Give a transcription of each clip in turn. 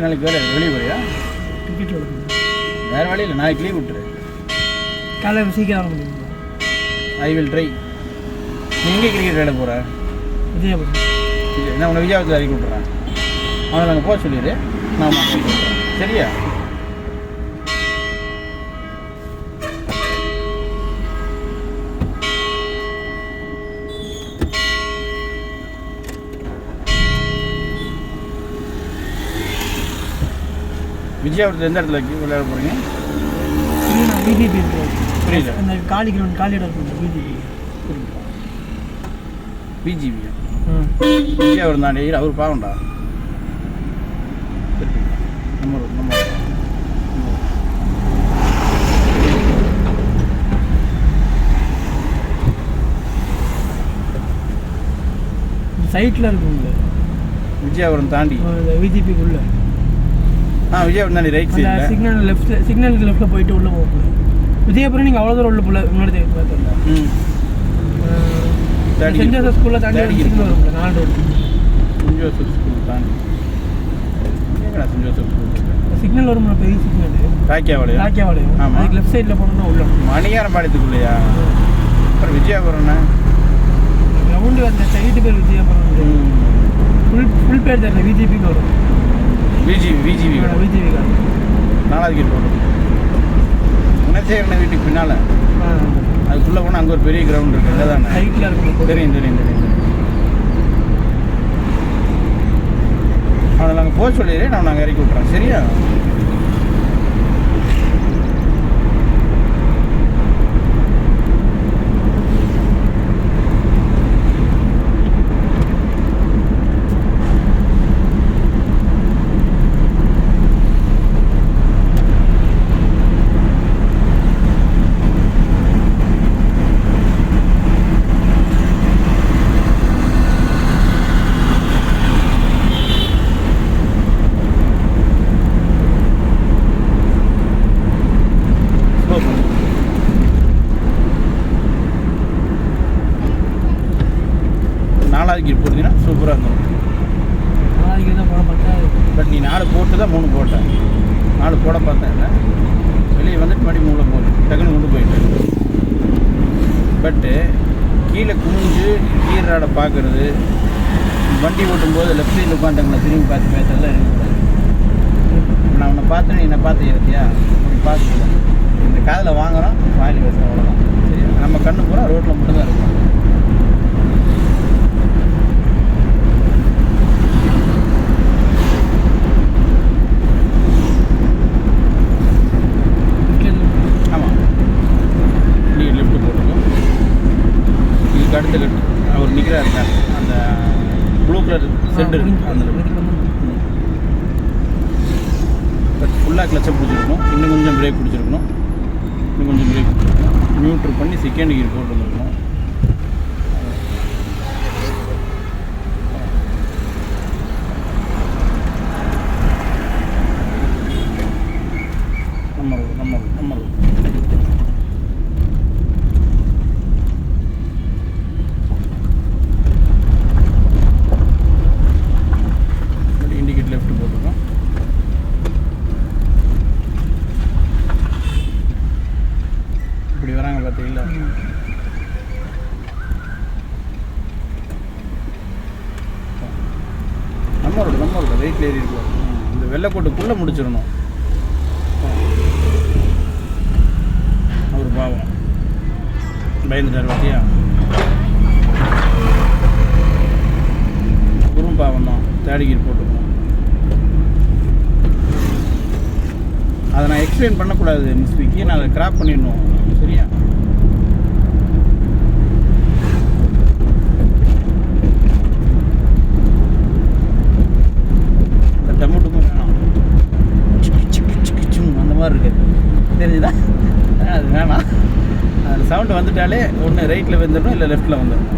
நாளைக்கு வெளியே போறியா? கிரிக்கெட் விளையாடுங்க. வேறு வழி இல்லை, நாளைக்கு லீவ் விட்டுரு. காலையில் சீக்கிரம் வர முடியும். I will try. நீ எங்கே கிரிக்கெட் விளையாட போகிற? விஜயபுரம். நான் உன்னை விஜயாபுரத்தில் இறக்கி விட்றேன். அவனை நாங்கள் போக சொல்லிடு, நான் உன்னை இறக்கி விட்றேன். சரியா? விஜயாபுரத்தில் எந்த இடத்துல விளையாட போகிறீங்க? பிஜேபி புரியல. அந்த காலி கிரவுண்ட் காலி இடம் இருக்குது. பிஜேபி. பிஜிபியா? விஜயாபுரம் தாண்டி அவர் பாவண்டா. நம்ம சைட்டில் இருக்குங்க. விஜயாபுரம் தாண்டி விஜிபிக்குள்ள. விஜயாபுரம் தாண்டி ரைட் சைடில் சிக்னலுக்கு லெஃப்ட்டில் போயிட்டு உள்ளே போகக்கூடாது. விஜயபுரம் நீங்கள் அவ்வளோ தூரம் உள்ள போல முன்னாடி பார்த்தோம்ல. சென்ட் ஜோசப் ஸ்கூலில் தாண்டி சிக்னல் வரும்ல, 4 ரோடு. சென்ட் ஜோசப் ஸ்கூல் தாண்டி சென்ட் ஜோசப் ஸ்கூல் சிக்னல் வரும், பெரிய சிக்னல். ராக்கியாவாளையம். ஆமாம், அதுக்கு லெஃப்ட் சைடில் போனோம்னா உள்ள மணியாரம்பாளையத்துக்குள்ளையா? அப்புறம் விஜயாபுரம்ண்ணா கிரவுண்டு அந்த சைடு பேர் விஜயபுரம். ஃபுல் பேர் தெரியல, விஜிபின்னு வரும். விஜிபி கார்டு 4வது கேட் போட்டு குணசேகரன் வீட்டுக்கு பின்னால் அதுக்குள்ளே போனால் அங்கே ஒரு பெரிய கிரவுண்ட் இருக்குது. அங்கே தானே சைட்டில் இருக்கும். தெரியும். அவனை நாங்கள் போக சொல்லிடுறேன், நான் நாங்கள் இறக்கி விட்றேன். சரியா? போட்டீங்கன்னா சூப்பராக இருக்கும். 4 தான் போட பார்த்தேன். பட் நீ 4 போட்டு தான் 3 போட்டேன். 4 போட பார்த்தேன். வெளியே வந்துட்டு மறுபடியும் 3 போட்டு டக்குன்னு கொண்டு போயிட்டேன். பட்டு கீழே குனிஞ்சு கீழாட பார்க்குறது, வண்டி ஓட்டும்போது லெஃப்ட் சைடில் உட்காந்துங்களா திரும்பி பார்த்து பேசுறதுலாம் இருக்கக்கூடாது. நான் உன்னை பார்த்தேன், நீ என்னை பார்த்து ஏற்றியா அப்படி பார்த்துக்கூடாது. இந்த காதில் வாங்குகிறோம், வாயில் பேசுகிறோம், அவ்வளோதான். சரி, நம்ம கண்ணு பூரா ரோட்டில் மட்டும்தான் இருக்கும். அடுத்த கட்டு அவர் நிற்கிறார், அந்த ப்ளூ கலர் செட் இருக்குது அந்த பட் ஃபுல்லாக கிளச்சை பிடிச்சிருக்கணும். இன்னும் கொஞ்சம் பிரேக் பிடிச்சிருக்கணும். நியூட்ரு பண்ணி செகண்ட் கியர் போட்டு வந்துருக்கணும். நம்ம லெஃப்ட் போட்டுருக்கோம். இப்படி வராங்க பார்த்தீங்களா? நம்மளோட வெயிட்டில் ஏறி இருக்கும். இந்த வெள்ளைக்கோட்டுக்குள்ளே முடிச்சிடணும். அவர் பாவம் பயந்துட்டார் பார்த்தியா? குறும் பாவம் தான். தேடிக்கிட்டு போட்டுக்கணும். அதை நான் எக்ஸ்பிளைன் பண்ணக்கூடாது மிஸ் விக்கி, நான் அதை கிராப் பண்ணிடணும். சரியா? டமுட்டுமே வேணாம், அந்த மாதிரி இருக்குது. தெரிஞ்சுதா? அது வேணாம். அதில் சவுண்டு வந்துட்டாலே ஒன்று ரைட்டில் வந்துடணும், இல்லை லெஃப்ட்டில் வந்துடணும்.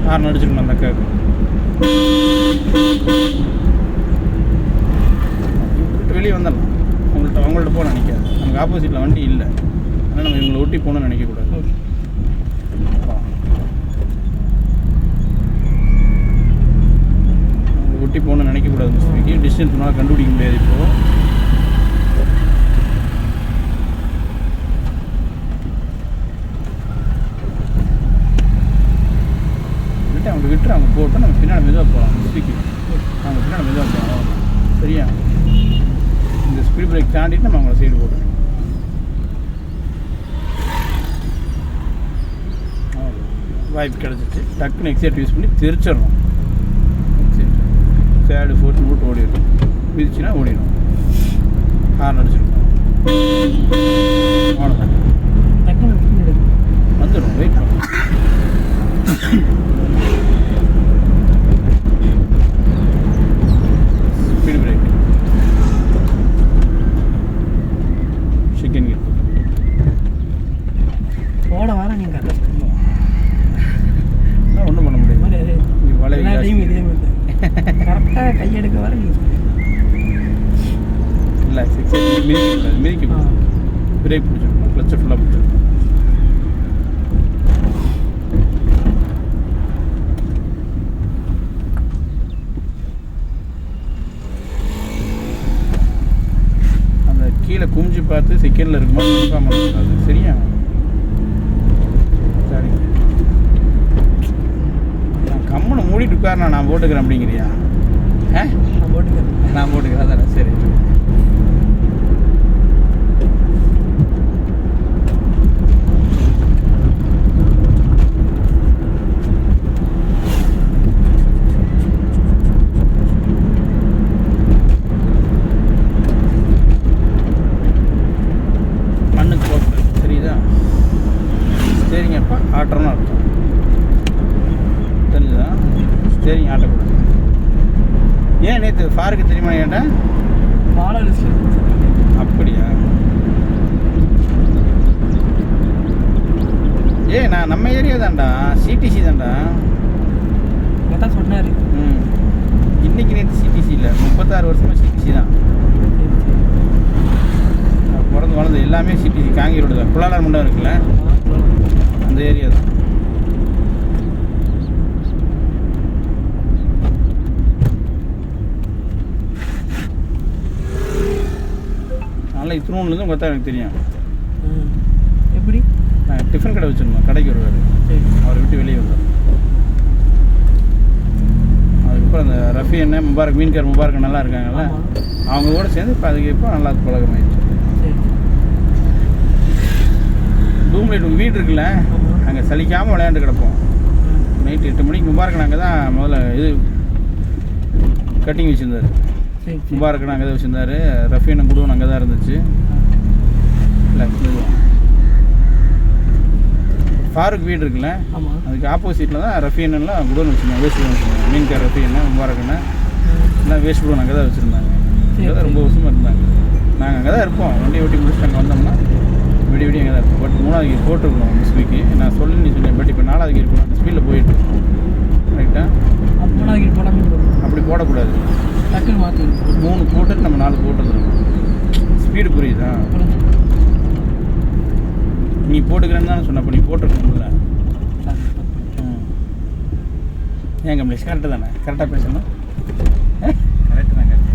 ஹார்ன் அடிச்சிருக்கணும் அந்த அக்காவுக்கு. வெளியே வந்துடலாம். அவங்கள்ட்ட போக நினைக்காது. நமக்கு ஆப்போசிட்டில் வண்டி இல்லை, அதனால் நம்ம இவங்களை ஒட்டி போகணும்னு நினைக்கக்கூடாது. முட்டி போகணும்னு நினைக்கக்கூடாது மிஸ்டேக்கு. டிஸ்டன்ஸ் நம்மளால் கண்டுபிடிக்க முடியாது இப்போது. விட்டு அவங்க விட்டுரு, அவங்க போட்டு நம்ம பின்னாடி மெதுவாக போகலாம். மிஸ்டேக்கு அவங்க பின்னாடி மெதுவாக போகலாம். சரியா? இந்த ஸ்பீட் பிரேக் தாண்டிட்டு நம்ம அவங்கள சைடு போடுறோம். வாய்ப்பு கிடச்சிச்சு. டக்குன்னு எக்ஸைட் யூஸ் பண்ணி தெரிச்சிடணும். எக்ஸைட் தேர்டு ஃபோர்த்து போட்டு ஓடிடும். மிதிச்சுன்னா ஓடிடும். ஹார்ன் அடிச்சிருக்கோம். அவ்வளோதான், வந்துடும். வெயிட் பண்ணும். ஸ்பீட் பிரேக் செகண்ட் கியர் ஓட வர நீங்கள் ஒன்றும் பண்ண முடியாது. இதே மாதிரி கரெக்டாக கையெடுக்க வர இல்லை, சிக்ஸ் மிதிக்கக்கூடாது. மிதிக்கக்கூடாது. பிரேக் பிடிச்சிருக்கணும். கிளச்சை ஃபுல்லாக பிடிச்சிருக்கணும். அந்த கீழே குமிஞ்சு பார்த்து செகண்டில் இருக்கும்போது கன்ஃபார்ம் பண்ணக்கூடாது. சரியா? சரி, நான் கம்மனை மூடிட்டு உட்காரணா, நான் போட்டுக்கிறேன் அப்படிங்கிறியா? நான் போட்டுக்கிறேன். அதானே? சரி. மண்ணுக்கு போட்டு தெரியுதா? சரிங்கப்பா, ஆட்டுறோன்னு அர்த்தம். தெரிஞ்சுதா? சரிங்க, ஆட்டக்கூடாது. ஏன் நேற்று ஃபாருக்கு தெரியுமா ஏன்டா? அப்படியா? நான் நம்ம ஏரியா தான்டா, சிடிசி தான்டா. அதான் சொன்னார். இன்னைக்கு நேற்று சிடிசி இல்லை, 36 வருஷமாக சிடிசி தான். பிறந்து வளர்ந்து எல்லாமே சிடிசி. காங்கி ரோடு தான். குள்ளாளர் மண்டபம் இருக்குல்ல, அந்த ஏரியா தான். அதனால் இத்தினூன்லேருந்து பார்த்தா எனக்கு தெரியும். எப்படி? நான் டிஃபன் கடை வச்சுருந்தோம். கடைக்கு வருவார். அவரை விட்டு வெளியே வந்தார். அதுக்கப்புறம் அந்த ரஃபி அண்ணன், முபாரக், மீன்கார் முபாரக் நல்லா இருக்காங்கல்ல, அவங்க கூட சேர்ந்து இப்போ அதுக்கு இப்போ நல்லா பழக்கமாயிடுச்சு. ரூம்லேட் வீடு இருக்குல்ல, அங்கே சலிக்காமல் விளையாண்டு கிடப்போம். நைட்டு 8 மணிக்கு முபாரக் நாங்கள் தான் முதல்ல இது கட்டிங் வச்சுருந்தார். முபாரக் அங்கே தான் வச்சுருந்தார். ரஃபீன் குடுவன் அங்கே தான் இருந்துச்சு. இல்லை, ஃபாரூக் வீடு இருக்குல்ல, அதுக்கு ஆப்போசிட்டில் தான் ரஃபீன்லாம் குடோன் வச்சுருந்தாங்க. வேஸ்ட் குடோன் வச்சுருந்தாங்க. மீன்கார் ரஃபீன் முபாரக்னா எல்லாம் வேஸ்ட் குடோன் அங்கே தான் வச்சுருந்தாங்க. அங்கே தான் ரொம்ப வருஷமாக இருந்தாங்க. நாங்கள் அங்கே தான் இருப்போம். வண்டி ஓட்டி முடிச்சுட்டு அங்கே வந்தோம்னா விடி விடி அங்கே தான் இருப்போம். பட் 3வது கீர் போட்டுருக்கணும் மிஸ் வீக்கு. நான் சொல்லி நீ சொன்னேன். பட் இப்போ 4வது கீர் போகணும். அந்த ஸ்பீடில் போயிட்டு ரைட்டா? 3வது கீர் போடாமல் அப்படி போடக்கூடாது. டக்குன்னு மாற்றி 3 போட்டுட்டு நம்ம 4 போட்டுருக்கோம். ஸ்பீடு புரியுதா? நீ போட்டுக்கிறேன்னு தான் சொன்னப்போ நீ போட்டுருக்கணும்ல. ஏன் கம்ப்ளீஸ் கரெக்டு தானே? கரெக்டாக பேசணும். கரெக்டு தான். கரெக்டு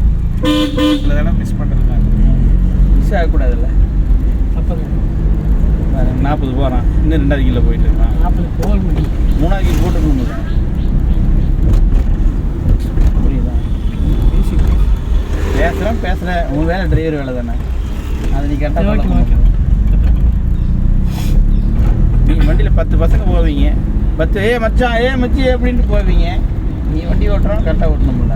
இல்லை தானே? மிஸ் பண்ணுறது தான். மிஸ் ஆகக்கூடாதுல்ல. அப்போ 40 போகிறான். இன்னும் 2வது கீரில் போயிட்டு இருக்கான். 40 போக முடியும். 3வது கீர் போட்டுருக்கணும்ல. புரியுதா? பேசுகிறேன். உன் வேலை டிரைவர் வேலை தானே, அதை நீ கரெக்டாக. நீங்கள் வண்டியில் 10 பசங்க போவீங்க. 10 மச்சான் மச்சி அப்படின்ட்டு போவீங்க. நீ வண்டி ஓட்டுறோம், கரெக்டாக ஓட்டணும்ல.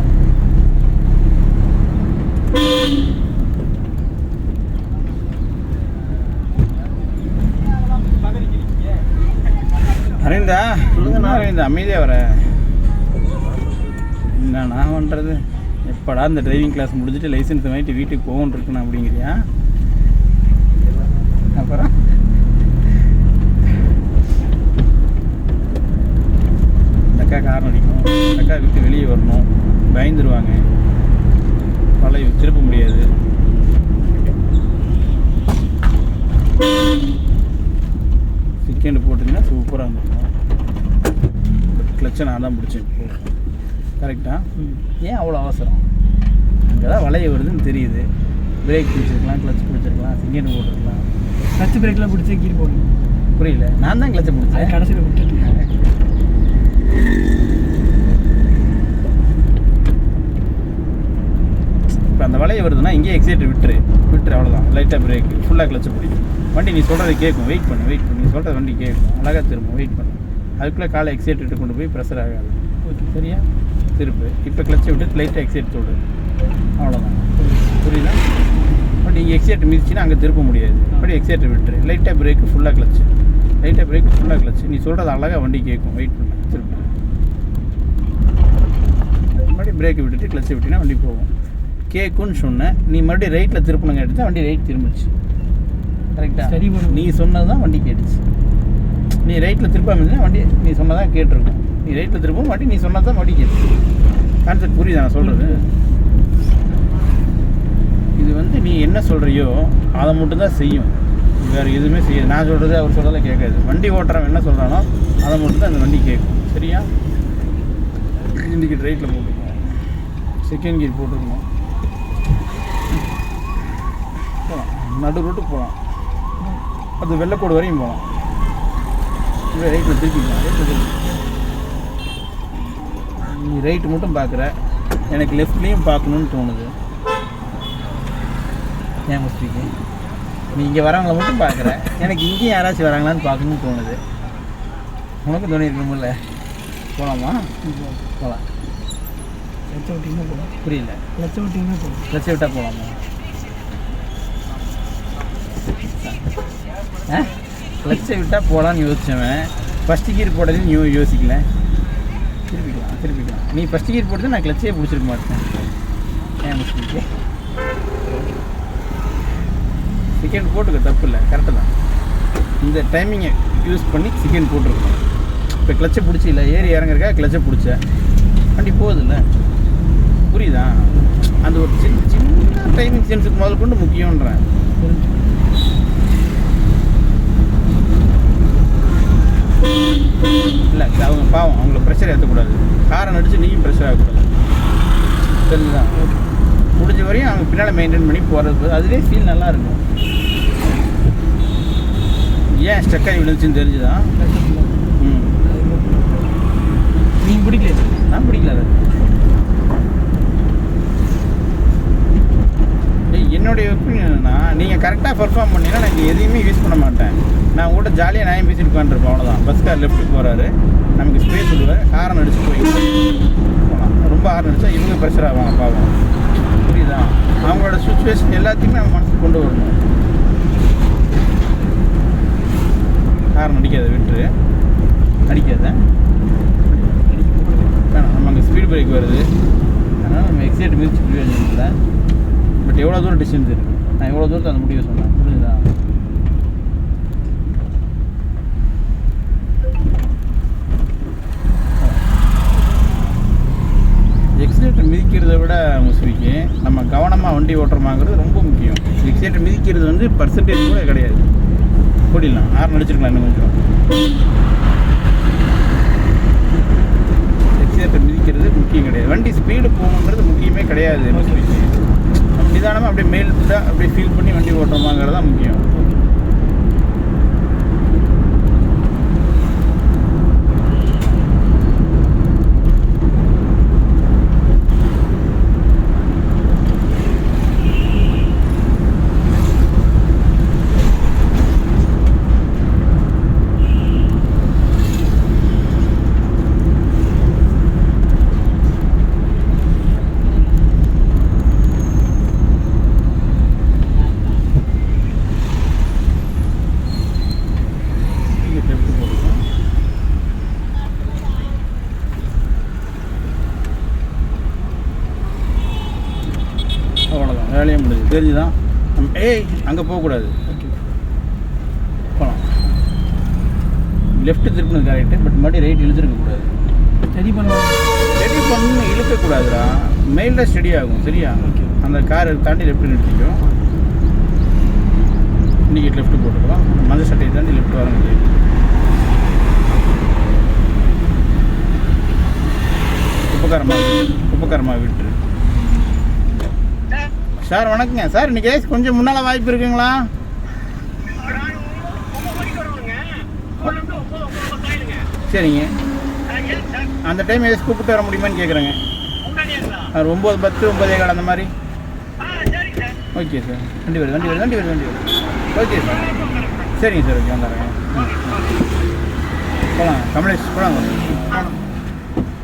அரவிந்தா, சொல்லுங்கண்ணா. அரவிந்தா, அமைதியாக வர. என்ன நான் பண்ணுறது? எப்படா இந்த டிரைவிங் கிளாஸ் முடிச்சுட்டு லைசன்ஸ் வாங்கிட்டு வீட்டுக்கு போகணும் இருக்குண்ணா அப்படிங்கிறியா? அப்புறம் இந்த அக்கா காரணம் அடிக்கும். இந்த அக்கா விட்டு வெளியே வரணும். பயந்துருவாங்க. பழைய திருப்ப முடியாது. செகண்ட் போட்டிங்கன்னா சூப்பராக இருந்திருக்கும். பட் கிளச்சை நான் தான் பிடிச்சேன். கரெக்டாக? ஏன் அவ்வளோ அவசரம்? அங்கே தான் வளைய வருதுன்னு தெரியுது. பிரேக் பிடிச்சிருக்கலாம், கிளச் பிடிச்சிருக்கலாம், சிங்கர் போட்டுருக்கலாம். கிளச் பிரேக்லாம் பிடிச்சி கீழ் போடணும். புரியல. நான் தான் கிளச்சை பிடிச்சேன், கடைசியில் விட்டுட்டு. இப்போ அந்த வளைய வருதுன்னா இங்கேயே எக்ஸைட்டர் விட்டுரு அவ்வளோதான். லைட்டாக பிரேக், ஃபுல்லாக கிளச்சை பிடிக்கும். வண்டி நீ சொல்கிறது கேட்கும். வெயிட் பண்ணு. நீ சொல்கிறது வண்டி கேட்கும். அழகாக திரும்பும். வெயிட் பண்ணு. அதுக்குள்ளே காலை எக்ஸைட்டர் கொண்டு போய் ப்ரெஷர் ஆகாது. ஓகே, சரியா? திருப்பு. இப்போ கிளச்சை விட்டு லைட்டாக எக்ஸைட் விடு. அவ்வளோதான். புரியுதா? பட் இங்கே எக்ஸைட் மிதிச்சுன்னா அங்கே திருப்ப முடியாது. அப்படி எக்ஸைட்டர் விட்டுரு. லைட்டாக பிரேக்கு, ஃபுல்லாக கிளச்சு. நீ சொல்கிறது அழகாக வண்டி கேட்கும். வெயிட் பண்ணு. திருப்பு. மறுபடியும் பிரேக்கை விட்டுட்டு கிளச்சை விட்டினா வண்டி போகும். கேட்குன்னு சொன்னேன். நீ மறுபடியும் ரைட்டில் திருப்பணுங்க எடுத்தா வண்டி ரைட் திரும்பிச்சு. கரெக்டாக? சரி, நீ சொன்னது தான் வண்டி கேட்டுச்சு. நீ ரைட்டில் திருப்பாமல் இருந்தீங்கன்னா வண்டி நீ சொன்னதான் கேட்டிருக்கும். நீ ரைட்டில் திருப்பவும் வண்டி நீ சொன்னது தான் வண்டி கேட்டு. கான்செப்ட் புரியுதா நான் சொல்கிறது? இது வந்து நீ என்ன சொல்கிறியோ அதை மட்டும்தான் செய்யும். வேறு எதுவுமே செய்யாது. நான் சொல்கிறது அவர் சொல்கிறதெல்லாம் கேட்காது. வண்டி ஓட்டுறவன் என்ன சொல்கிறானோ அதை மட்டும்தான் அந்த வண்டி கேட்கும். சரியா? இண்டிகேட்டர் ரைட்டில் போட்டுருக்கோம். செகண்ட் கியர் போட்டுருக்கணும். போகலாம். நடு ரோட்டுக்கு போகலாம். அது வெள்ளைக்கோடு வரையும் போகலாம். இப்படி ரைட்டில் திருப்பிக்கலாம். நீ ரைட்டு மட்டும் பார்க்குற, எனக்கு லெஃப்ட்லேயும் பார்க்கணுன்னு தோணுது. ஏன் முஸ்லிக்கு நீ இங்கே வரவங்களை மட்டும் பார்க்குற, எனக்கு இங்கேயும் யாராச்சும் வராங்களான்னு பார்க்கணுன்னு தோணுது. உனக்கும் தோணி இருக்கணும்ல. போகலாமா? போகலாம். கிளச்சை விட்டிங்கன்னா போகலாம். புரியல. கிளச்சை விட்டிங்கன்னா போகலாம். கிளச்சை விட்டால் போகலாமா? கிளச்சை விட்டால் போகலான்னு யோசிச்சவன் ஃபஸ்ட்டு கீர் போடுறதுன்னு யோசிக்கல. திருப்பிக்கலாம். நீ ஃபஸ்ட்டு கீர் போட்டு நான் கிளச்சே பிடிச்சிருக்க மாட்டேன். ஏன் முஸ்லிக்கு செகண்ட் போட்டுக்க, தப்பு இல்லை, கரெக்டு தான். இந்த டைமிங்கை யூஸ் பண்ணி செகண்ட் போட்டிருக்கணும். இப்போ கிளச்சை பிடிச்சி இல்லை ஏறி இறங்குறக்கா கிளச்சை பிடிச்ச வண்டி போகுதில்ல. புரியுதா? அந்த ஒரு சின்ன டைமிங் சென்ஸுக்கு முதல் கொண்டு முக்கியன்றேன். இல்லை அவங்க பாவம், அவங்கள ப்ரெஷர் ஏற்றக்கூடாது. காரை நடிச்சு நீயும் ப்ரெஷர் ஆகக்கூடாது. தெரிஞ்சுதான்? முடிஞ்ச வரையும் அவங்க பின்னால் மெயின்டைன் பண்ணி போகிறது, அதுவே ஃபீல் நல்லா இருக்கும். ஏன் ஸ்டக்காகி விழுந்துச்சுன்னு தெரிஞ்சுதான். நீங்கள் பிடிக்கல? நான் பிடிக்கல. அது என்னுடைய ஒப்பீனியன் என்னன்னா, நீங்கள் கரெக்டாக பர்ஃபார்ம் பண்ணிங்கன்னா நான் இங்கே எதையுமே யூஸ் பண்ண மாட்டேன். நான் உங்கள்கிட்ட ஜாலியாக நான் பேசிட்டு உட்காந்துருப்பேன். அவ்வளோதான். பஸ் கார் லெஃப்ட்டுக்கு போகிறாரு, நமக்கு ஸ்பேஸ் விடுவார், ஹாரன் அடிச்சு போய் போகலாம். ரொம்ப ஹாரன் அடித்தா இவங்க ப்ரெஷர் ஆவாங்க பாவம். புரியுதா? அவங்களோட சுச்சுவேஷன் எல்லாத்தையுமே நம்ம மனசுக்கு கொண்டு வரணும். ஹாரன் அடிக்காத, விட்டுரு. அடிக்காத, வேணாம். நம்ம அங்கே ஸ்பீட் பிரேக் வருது, அதனால் நம்ம எக்ஸைட் மிதிச்சு பிரயோஜனம் இல்லை. பட் எவ்வளோ தூரம் டிஸ்டன்ஸ் இருக்குது, நான் எவ்வளோ தூரத்தை அந்த முடிவை சொன்னேன். புரியுதா? எக்ஸைட்டர் மிதிக்கிறத விட முஸ்லிக்கு நம்ம கவனமாக வண்டி ஓட்டுறமாங்கிறது ரொம்ப முக்கியம். எக்ஸைட்டர் மிதிக்கிறது வந்து பர்சன்டேஜ் கூட கிடையாது. போடிடலாம், ஹார்ன் அடிச்சிருக்கலாம் இன்னும் கொஞ்சம். எக்ஸைட்டர் மிதிக்கிறது முக்கியம் கிடையாது. வண்டி ஸ்பீடு போகணுன்றது முக்கியமே கிடையாது முஸ்லிக்கு. நிதானமாக அப்படியே மேல் ஃபுல்லாக அப்படியே ஃபீல் பண்ணி வண்டி ஓட்டுறோமாங்கிறது தான் முக்கியம். அவ்வளோதான், வேலையே முடியுது. தெரிஞ்சுதான்? ஏய் அங்கே போகக்கூடாது. போகலாம். லெஃப்ட்டு திருப்பினது கரெக்டு, பட் மறுபடியும் ரைட் இழுத்துருக்கக்கூடாது. ரெடி பண்ணு இழுக்கக்கூடாதுடா. மெயிலில் ஸ்டடி ஆகும். சரியா? அந்த காரை தாண்டி லெஃப்ட்டு நிறுத்திக்கும். இண்டிகேட் லெஃப்ட்டு போட்டுக்கலாம். மஞ்சள் சட்டையை தாண்டி லெஃப்ட் வர முடியும். இப்போ உப்புக்காரமாக விட்டுரு. சார் வணக்கங்க சார். இன்றைக்கி கொஞ்சம் முன்னால் வாய்ப்பு இருக்குங்களா? சரிங்க. அந்த டைம் ஏதாச்சும் கூப்பிட்டு வர முடியுமான்னு கேட்குறேங்க. 9, 10, 9:15 அந்த மாதிரி. Okay sir. வண்டி வருது. Okay sir. சரிங்க சார். ஓகே வந்துடுறேங்க. போகலாம் கமலேஷ் போகலாம்.